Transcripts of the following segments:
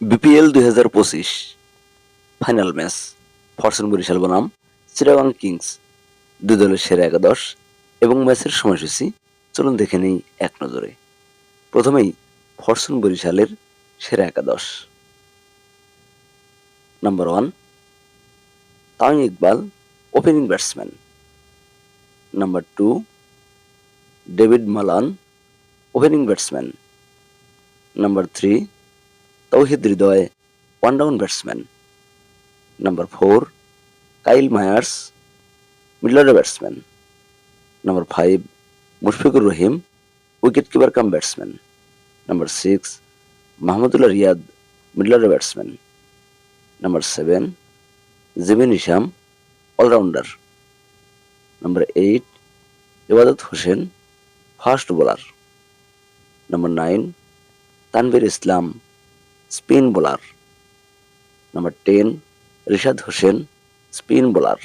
BPL 2025 final match fortune Barishal বনাম Chittagong Kings দুই দলের সেরা একাদশ এবং ম্যাচের সময়সূচি চলুন দেখে নেই এক নজরে। প্রথমেই ফরচুন বরিশালের সেরা একাদশ। Number 1 Tamim Iqbal, opening batsman. Number 2 David Malan, opening batsman. Number 3 Towhid Hridoy, one down batsman. Number 4 Kyle Mayers, middle order batsman. Number 5 Mushfiqur Rahim, wicket keeper cum batsman. Number 6 Mahmudullah Riyad, middle order batsman. Number 7 Jimin Isam, all rounder. Number 8 Ebadot Hossain, fast bowler. Number 9 Tanvir Islam, spin bowler. Number 10 Rishad Hossain, spin bowler.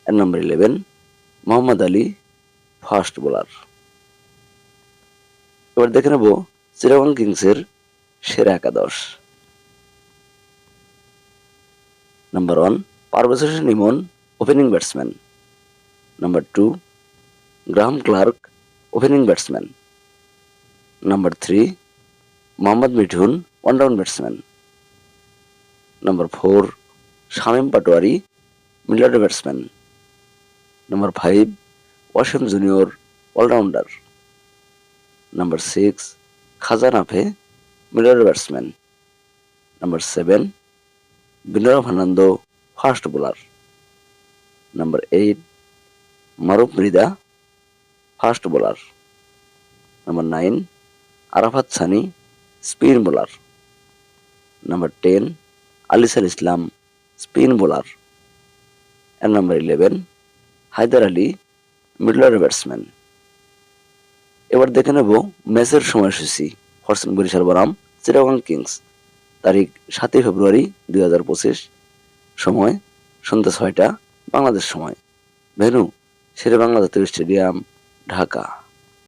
আর number 11 Mohammad Ali, fast bowler. এবার দেখে নেব চিটাগং কিংসের সেরা একাদশ। Number 1 Parvez Hossain Emon, opening batsman. Number 2 Graham Clark, opening batsman. Number 3 Mohammad Mithun, one down batsman. Number 4 Shamim Patwari, middle order batsman. Number 5 Wasim junior, all rounder. Number 6 Khawaja Nafay, middle order batsman. Number 7 Binura Fernando, fast bowler. Number 8 Maruf Mridha, fast bowler. Number 9 Arafat Sunny, spin bowler. Number 10 Alis Al Islam, spin bowler. আর number 11 Haider Ali, middle order batsman. এবার দেখে নেব ম্যাচের সময়সূচি Fortune Barishal বনাম Chittagong Kings. তারিখ 7 ফেব্রুয়ারি 2025, সময় সন্ধ্যা 6টা বাংলাদেশ সময়। ভেন্যু শেরেবাংলা জাতীয় স্টেডিয়াম, ঢাকা।